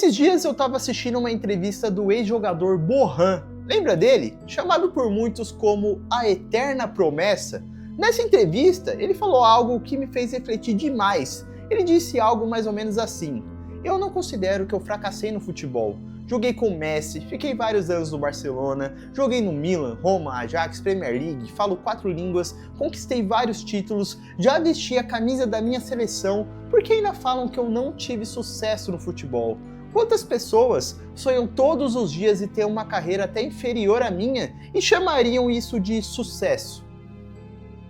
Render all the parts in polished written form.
Esses dias eu estava assistindo uma entrevista do ex-jogador Borjan. Lembra dele? Chamado por muitos como a Eterna Promessa. Nessa entrevista, ele falou algo que me fez refletir demais. Ele disse algo mais ou menos assim: eu não considero que eu fracassei no futebol. Joguei com o Messi, fiquei vários anos no Barcelona, joguei no Milan, Roma, Ajax, Premier League, falo 4 línguas, conquistei vários títulos, já vesti a camisa da minha seleção, porque ainda falam que eu não tive sucesso no futebol. Quantas pessoas sonham todos os dias em ter uma carreira até inferior à minha e chamariam isso de sucesso?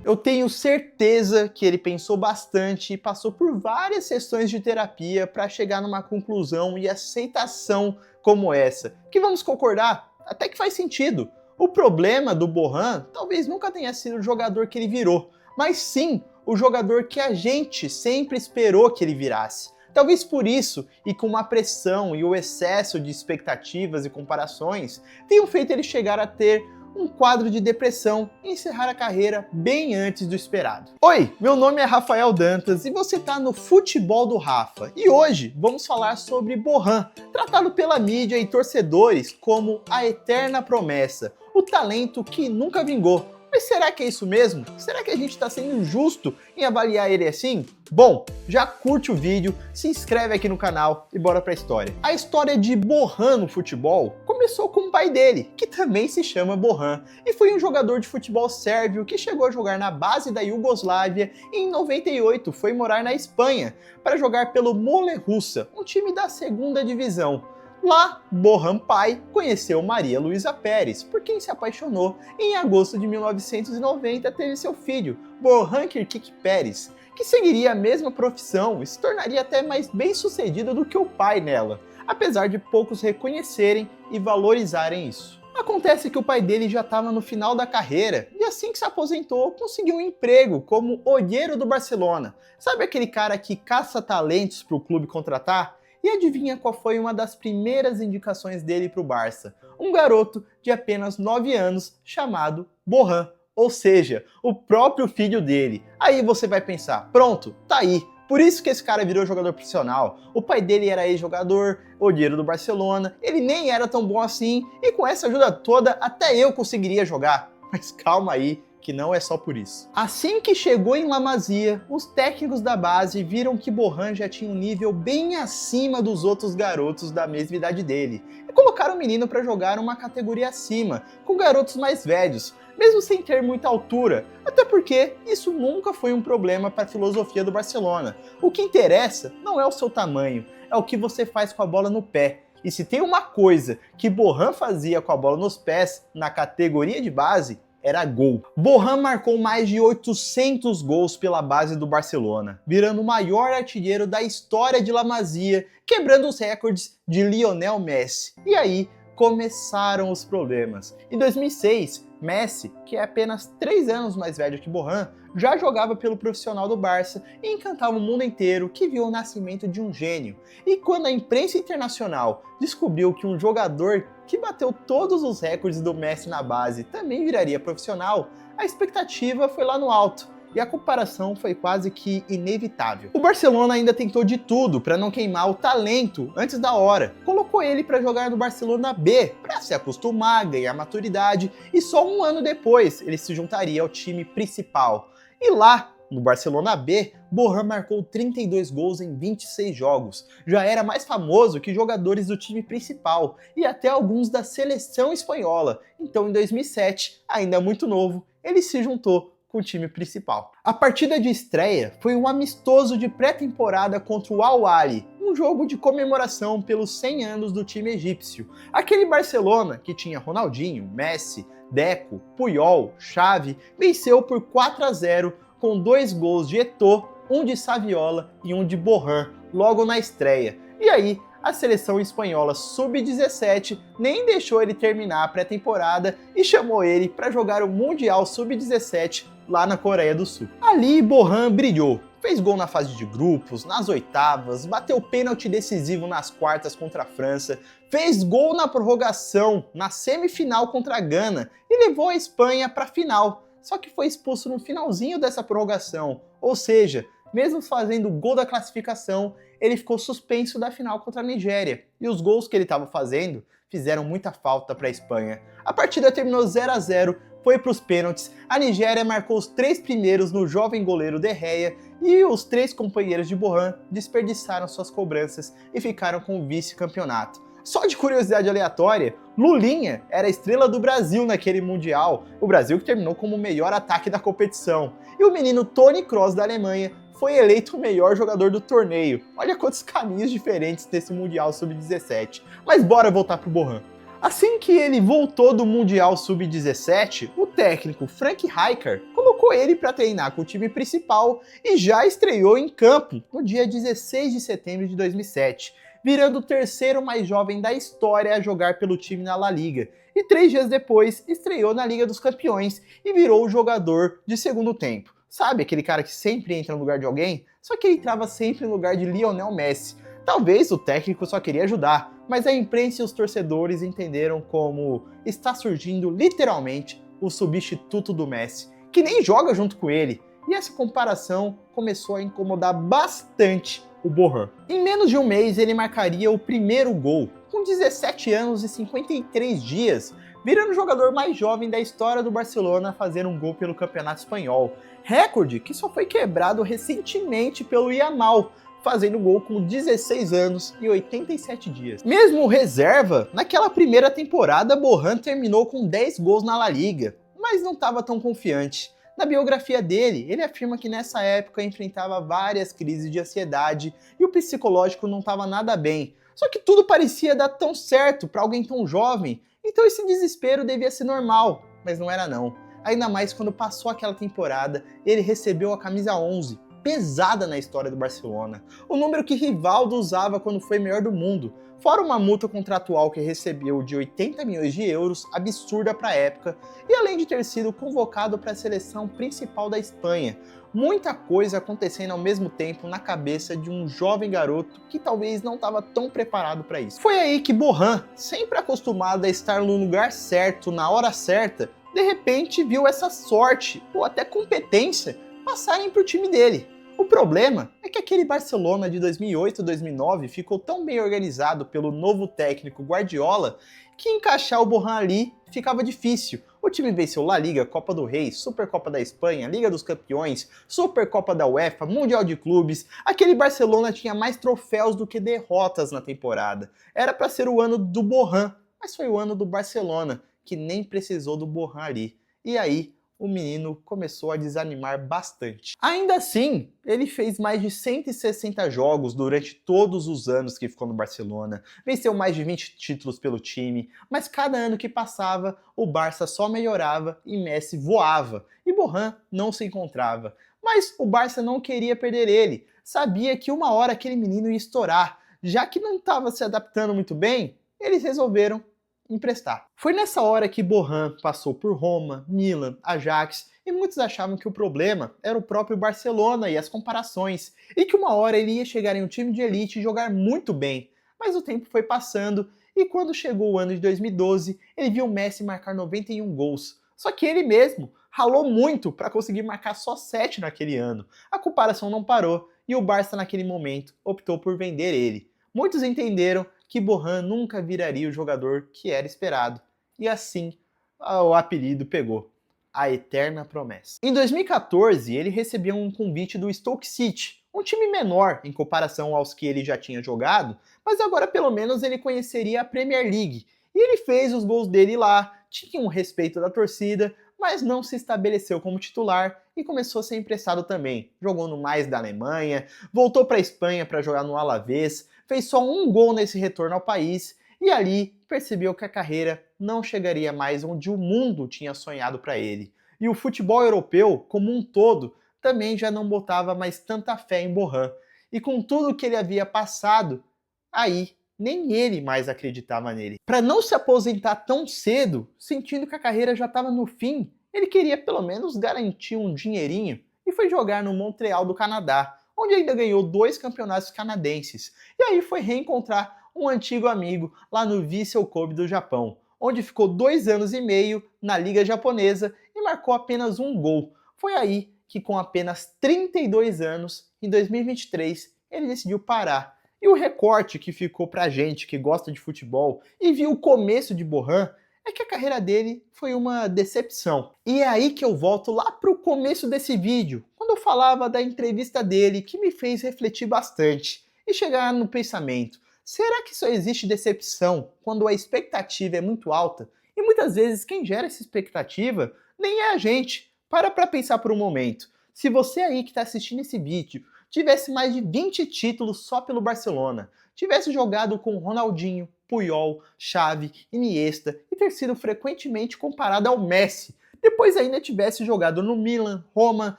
Eu tenho certeza que ele pensou bastante e passou por várias sessões de terapia para chegar numa conclusão e aceitação como essa, que vamos concordar, até que faz sentido. O problema do Borjan talvez nunca tenha sido o jogador que ele virou, mas sim o jogador que a gente sempre esperou que ele virasse. Talvez por isso, e com uma pressão e o excesso de expectativas e comparações, tenham feito ele chegar a ter um quadro de depressão e encerrar a carreira bem antes do esperado. Oi, meu nome é Rafael Dantas e você tá no Futebol do Rafa. E hoje vamos falar sobre Borjan, tratado pela mídia e torcedores como a Eterna Promessa, o talento que nunca vingou. Mas será que é isso mesmo? Será que a gente está sendo justo em avaliar ele assim? Bom, já curte o vídeo, se inscreve aqui no canal e bora pra história. A história de Borjan no futebol começou com o pai dele, que também se chama Borjan, e foi um jogador de futebol sérvio que chegou a jogar na base da Iugoslávia e em 98 foi morar na Espanha para jogar pelo Mole Russa, um time da segunda divisão. Lá, Borjan pai conheceu Maria Luísa Pérez, por quem se apaixonou, e em agosto de 1990 teve seu filho, Borjan Kirkik Pérez, que seguiria a mesma profissão e se tornaria até mais bem-sucedido do que o pai nela, apesar de poucos reconhecerem e valorizarem isso. Acontece que o pai dele já estava no final da carreira e assim que se aposentou conseguiu um emprego como olheiro do Barcelona. Sabe aquele cara que caça talentos para o clube contratar? E adivinha qual foi uma das primeiras indicações dele para o Barça? Um garoto de apenas 9 anos chamado Borjan, ou seja, o próprio filho dele. Aí você vai pensar, pronto, tá aí. Por isso que esse cara virou jogador profissional. O pai dele era ex-jogador, olheiro do Barcelona, ele nem era tão bom assim, e com essa ajuda toda até eu conseguiria jogar. Mas calma aí, que não é só por isso. Assim que chegou em La Masia, os técnicos da base viram que Borjan já tinha um nível bem acima dos outros garotos da mesma idade dele, e colocaram o menino para jogar uma categoria acima, com garotos mais velhos, mesmo sem ter muita altura, até porque isso nunca foi um problema para a filosofia do Barcelona. O que interessa não é o seu tamanho, é o que você faz com a bola no pé. E se tem uma coisa que Borjan fazia com a bola nos pés na categoria de base, era gol. Borjan marcou mais de 800 gols pela base do Barcelona, virando o maior artilheiro da história de La Masia, quebrando os recordes de Lionel Messi. E aí começaram os problemas. Em 2006, Messi, que é apenas 3 anos mais velho que Borjan, já jogava pelo profissional do Barça e encantava o mundo inteiro que viu o nascimento de um gênio. E quando a imprensa internacional descobriu que um jogador que bateu todos os recordes do Messi na base também viraria profissional, a expectativa foi lá no alto. E a comparação foi quase que inevitável. O Barcelona ainda tentou de tudo para não queimar o talento antes da hora. Colocou ele para jogar no Barcelona B, para se acostumar, ganhar maturidade, e só um ano depois ele se juntaria ao time principal. E lá, no Barcelona B, Borjan marcou 32 gols em 26 jogos. Já era mais famoso que jogadores do time principal e até alguns da seleção espanhola. Então, em 2007, ainda muito novo, ele se juntou com o time principal. A partida de estreia foi um amistoso de pré-temporada contra o Al Ahly, um jogo de comemoração pelos 100 anos do time egípcio. Aquele Barcelona que tinha Ronaldinho, Messi, Deco, Puyol, Xavi, venceu por 4-0 com 2 gols de Eto'o, um de Saviola e um de Borjan, logo na estreia. E aí, a seleção espanhola sub-17 nem deixou ele terminar a pré-temporada e chamou ele para jogar o Mundial Sub-17 lá na Coreia do Sul. Ali, Borjan brilhou. Fez gol na fase de grupos, nas oitavas, bateu pênalti decisivo nas quartas contra a França, fez gol na prorrogação, na semifinal contra a Gana e levou a Espanha para a final. Só que foi expulso no finalzinho dessa prorrogação, ou seja, mesmo fazendo o gol da classificação, ele ficou suspenso da final contra a Nigéria, e os gols que ele estava fazendo fizeram muita falta para a Espanha. A partida terminou 0 a 0, foi para os pênaltis, a Nigéria marcou os 3 primeiros no jovem goleiro De Gea, e os 3 companheiros de Bohan desperdiçaram suas cobranças e ficaram com o vice-campeonato. Só de curiosidade aleatória, Lulinha era a estrela do Brasil naquele Mundial, o Brasil que terminou como o melhor ataque da competição. E o menino Toni Kroos da Alemanha foi eleito o melhor jogador do torneio. Olha quantos caminhos diferentes desse Mundial Sub-17. Mas bora voltar pro Bohan. Assim que ele voltou do Mundial Sub-17, o técnico Frank Rijkaard colocou ele para treinar com o time principal e já estreou em campo no dia 16 de setembro de 2007. Virando o terceiro mais jovem da história a jogar pelo time na La Liga. E 3 dias depois, estreou na Liga dos Campeões e virou o jogador de segundo tempo. Sabe aquele cara que sempre entra no lugar de alguém? Só que ele entrava sempre no lugar de Lionel Messi. Talvez o técnico só queria ajudar, mas a imprensa e os torcedores entenderam como está surgindo literalmente o substituto do Messi, que nem joga junto com ele. E essa comparação começou a incomodar bastante o Bohan. Em menos de um mês ele marcaria o primeiro gol, com 17 anos e 53 dias, virando o jogador mais jovem da história do Barcelona a fazer um gol pelo Campeonato Espanhol. Recorde que só foi quebrado recentemente pelo Yamal, fazendo gol com 16 anos e 87 dias. Mesmo reserva, naquela primeira temporada Bohan terminou com 10 gols na La Liga, mas não estava tão confiante. Na biografia dele, ele afirma que nessa época enfrentava várias crises de ansiedade e o psicológico não estava nada bem. Só que tudo parecia dar tão certo para alguém tão jovem, então esse desespero devia ser normal, mas não era não. Ainda mais quando passou aquela temporada, ele recebeu a camisa 11, pesada na história do Barcelona, o número que Rivaldo usava quando foi melhor do mundo, fora uma multa contratual que recebeu de 80 milhões de euros, absurda para a época, e além de ter sido convocado para a seleção principal da Espanha. Muita coisa acontecendo ao mesmo tempo na cabeça de um jovem garoto que talvez não estava tão preparado para isso. Foi aí que Bohan, sempre acostumado a estar no lugar certo, na hora certa, de repente viu essa sorte, ou até competência, passarem para o time dele. O problema é que aquele Barcelona de 2008 e 2009 ficou tão bem organizado pelo novo técnico Guardiola que encaixar o Bohan ali ficava difícil. O time venceu La Liga, Copa do Rei, Supercopa da Espanha, Liga dos Campeões, Supercopa da UEFA, Mundial de Clubes. Aquele Barcelona tinha mais troféus do que derrotas na temporada. Era para ser o ano do Bohan, mas foi o ano do Barcelona, que nem precisou do Bohan ali. E aí, o menino começou a desanimar bastante. Ainda assim, ele fez mais de 160 jogos durante todos os anos que ficou no Barcelona, venceu mais de 20 títulos pelo time, mas cada ano que passava, o Barça só melhorava e Messi voava, e Bohan não se encontrava. Mas o Barça não queria perder ele, sabia que uma hora aquele menino ia estourar, já que não estava se adaptando muito bem, eles resolveram emprestar. Foi nessa hora que Bohan passou por Roma, Milan, Ajax, e muitos achavam que o problema era o próprio Barcelona e as comparações, e que uma hora ele ia chegar em um time de elite e jogar muito bem. Mas o tempo foi passando, e quando chegou o ano de 2012, ele viu Messi marcar 91 gols. Só que ele mesmo ralou muito para conseguir marcar só 7 naquele ano. A comparação não parou, e o Barça naquele momento optou por vender ele. Muitos entenderam que Bohan nunca viraria o jogador que era esperado. E assim, o apelido pegou, a Eterna Promessa. Em 2014, ele recebeu um convite do Stoke City, um time menor em comparação aos que ele já tinha jogado, mas agora pelo menos ele conheceria a Premier League. E ele fez os gols dele lá, tinha um respeito da torcida, mas não se estabeleceu como titular e começou a ser emprestado também. Jogou no Mais da Alemanha, voltou para a Espanha para jogar no Alavés, fez só um gol nesse retorno ao país e ali percebeu que a carreira não chegaria mais onde o mundo tinha sonhado para ele. E o futebol europeu, como um todo, também já não botava mais tanta fé em Bohan. E com tudo que ele havia passado, aí nem ele mais acreditava nele. Para não se aposentar tão cedo, sentindo que a carreira já estava no fim, ele queria pelo menos garantir um dinheirinho e foi jogar no Montreal do Canadá, onde ainda ganhou 2 campeonatos canadenses. E aí foi reencontrar um antigo amigo lá no Vissel Kobe do Japão, onde ficou 2 anos e meio na Liga Japonesa e marcou apenas um gol. Foi aí que com apenas 32 anos que em 2023 ele decidiu parar. E o recorte que ficou pra gente que gosta de futebol e viu o começo de Bohan é que a carreira dele foi uma decepção. E é aí que eu volto lá pro começo desse vídeo, quando eu falava da entrevista dele que me fez refletir bastante e chegar no pensamento: será que só existe decepção quando a expectativa é muito alta? E muitas vezes quem gera essa expectativa nem é a gente. Para pra pensar por um momento. Se você aí que está assistindo esse vídeo tivesse mais de 20 títulos só pelo Barcelona, tivesse jogado com Ronaldinho, Puyol, Xavi, Iniesta e ter sido frequentemente comparado ao Messi, depois ainda tivesse jogado no Milan, Roma,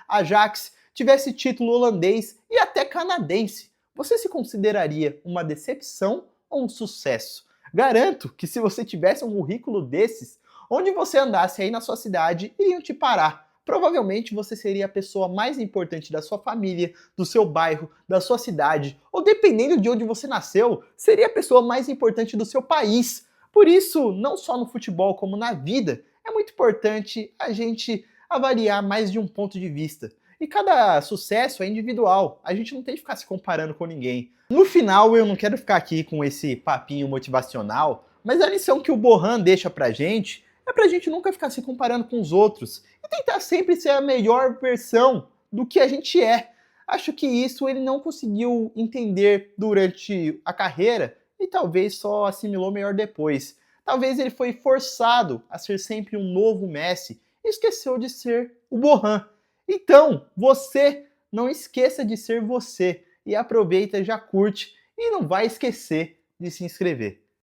Ajax, tivesse título holandês e até canadense, você se consideraria uma decepção ou um sucesso? Garanto que se você tivesse um currículo desses, onde você andasse aí na sua cidade, iriam te parar. Provavelmente você seria a pessoa mais importante da sua família, do seu bairro, da sua cidade, ou dependendo de onde você nasceu, seria a pessoa mais importante do seu país. Por isso, não só no futebol como na vida, é muito importante a gente avaliar mais de um ponto de vista. E cada sucesso é individual, a gente não tem que ficar se comparando com ninguém. No final, eu não quero ficar aqui com esse papinho motivacional, mas a lição que o Bohan deixa pra gente é pra gente nunca ficar se comparando com os outros e tentar sempre ser a melhor versão do que a gente é. Acho que isso ele não conseguiu entender durante a carreira e talvez só assimilou melhor depois. Talvez ele foi forçado a ser sempre um novo Messi e esqueceu de ser o Bohan. Então, você não esqueça de ser você e aproveita, já curte e não vai esquecer de se inscrever.